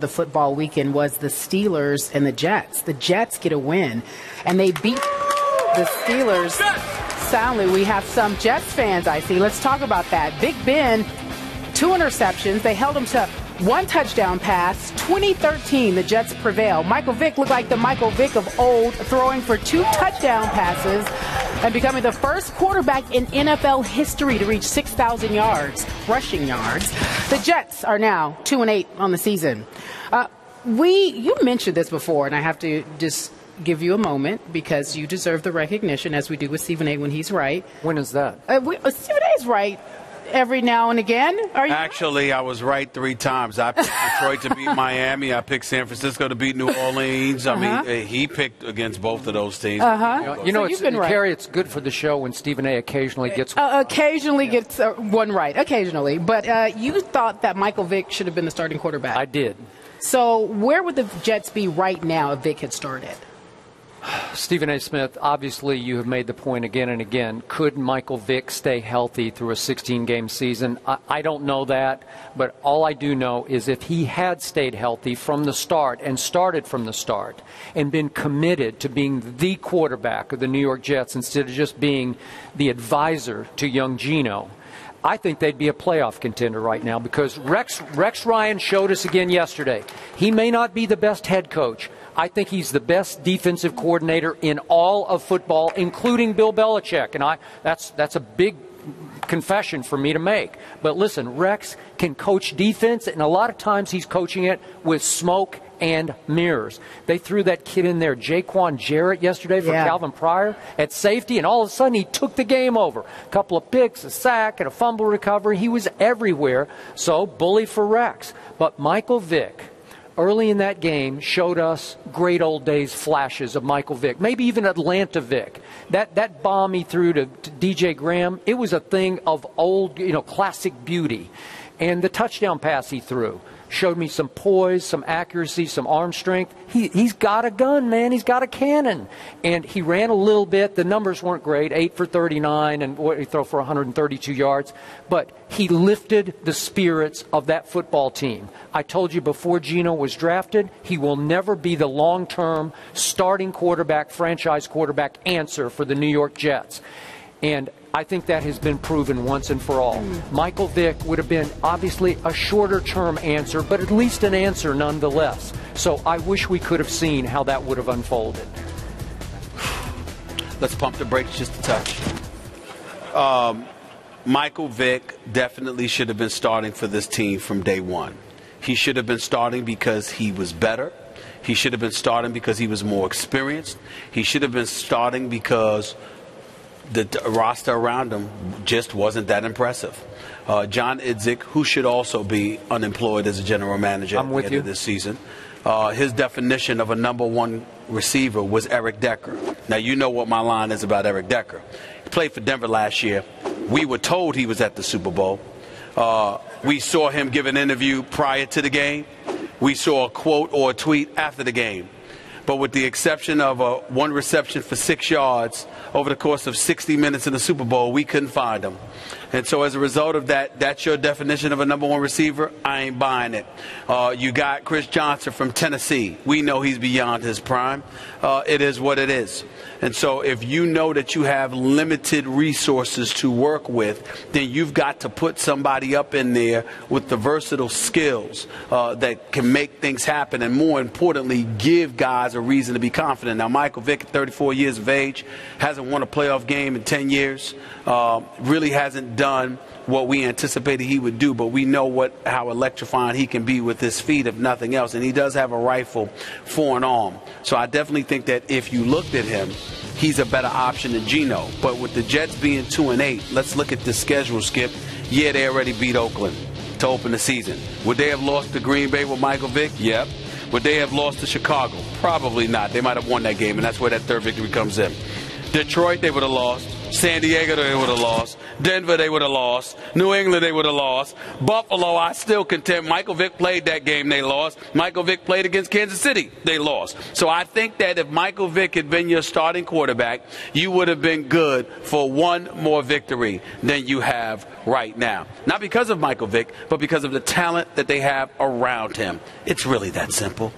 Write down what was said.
the football weekend was the Steelers and the Jets. The Jets get a win, and they beat the Steelers soundly. We have some Jets fans, I see. Let's talk about that. Big Ben, 2 interceptions. They held him to 1 touchdown pass. 2013, the Jets prevail. Michael Vick looked like the Michael Vick of old, throwing for 2 touchdown passes and becoming the first quarterback in NFL history to reach 6,000 yards, rushing yards. The Jets are now 2-8 on the season. You mentioned this before, and I have to just give you a moment because you deserve the recognition, as we do with Stephen A. when he's right. When is that? Stephen A. is right every now and again. Actually, I was right 3 times. I picked Detroit to beat Miami. I picked San Francisco to beat New Orleans. I mean, he picked against both of those teams. Carrie, it's good for the show when Stephen A. occasionally gets gets one right. Occasionally. But you thought that Michael Vick should have been the starting quarterback. I did. So where would the Jets be right now if Vick had started? Stephen A. Smith, obviously you have made the point again and again. Could Michael Vick stay healthy through a 16-game season? I don't know that, but all I do know is if he had stayed healthy from the start and started from the start and been committed to being the quarterback of the New York Jets instead of just being the advisor to young Geno, I think they'd be a playoff contender right now because Rex Ryan showed us again yesterday. He may not be the best head coach. I think he's the best defensive coordinator in all of football, including Bill Belichick. And that's a big confession for me to make. But listen, Rex can coach defense, and a lot of times he's coaching it with smoke and mirrors. They threw that kid in there, Jaquan Jarrett, yesterday for Calvin Pryor at safety, and all of a sudden he took the game over. A couple of picks, a sack, and a fumble recovery. He was everywhere. So, bully for Rex. But Michael Vick, early in that game, showed us great old days flashes of Michael Vick, maybe even Atlanta Vick. That bomb he threw to DJ Graham, it was a thing of old, classic beauty. And the touchdown pass he threw showed me some poise, some accuracy, some arm strength. He's got a gun, man. He's got a cannon. And he ran a little bit. The numbers weren't great, 8 for 39, and he threw for 132 yards. But he lifted the spirits of that football team. I told you before Geno was drafted, he will never be the long-term starting quarterback, franchise quarterback answer for the New York Jets. And I think that has been proven once and for all. Michael Vick would have been obviously a shorter-term answer, but at least an answer nonetheless. So I wish we could have seen how that would have unfolded. Let's pump the brakes just a touch. Michael Vick definitely should have been starting for this team from day one. He should have been starting because he was better. He should have been starting because he was more experienced. He should have been starting because the roster around him just wasn't that impressive. John Idzik, who should also be unemployed as a general manager at the end of this season, his definition of a number 1 receiver was Eric Decker. Now, you know what my line is about Eric Decker. He played for Denver last year. We were told he was at the Super Bowl. We saw him give an interview prior to the game. We saw a quote or a tweet after the game. But with the exception of 1 reception for 6 yards over the course of 60 minutes in the Super Bowl, we couldn't find him. And so as a result of that, that's your definition of a number 1 receiver? I ain't buying it. You got Chris Johnson from Tennessee. We know he's beyond his prime. It is what it is. And so if you know that you have limited resources to work with, then you've got to put somebody up in there with the versatile skills that can make things happen and, more importantly, give guys a reason to be confident. Now, Michael Vick, at 34 years of age, hasn't won a playoff game in 10 years, really hasn't done what we anticipated he would do, but we know how electrifying he can be with his feet, if nothing else. And he does have a rifle for an arm. So I definitely think that if you looked at him, he's a better option than Geno. But with the Jets being 2-8, let's look at the schedule, Skip. Yeah, they already beat Oakland to open the season. Would they have lost to Green Bay with Michael Vick? Yep. Would they have lost to Chicago? Probably not. They might have won that game, and that's where that third victory comes in. Detroit, they would have lost. San Diego, they would have lost. Denver, they would have lost. New England, they would have lost. Buffalo, I still contend. Michael Vick played that game, they lost. Michael Vick played against Kansas City, they lost. So I think that if Michael Vick had been your starting quarterback, you would have been good for one more victory than you have right now. Not because of Michael Vick, but because of the talent that they have around him. It's really that simple.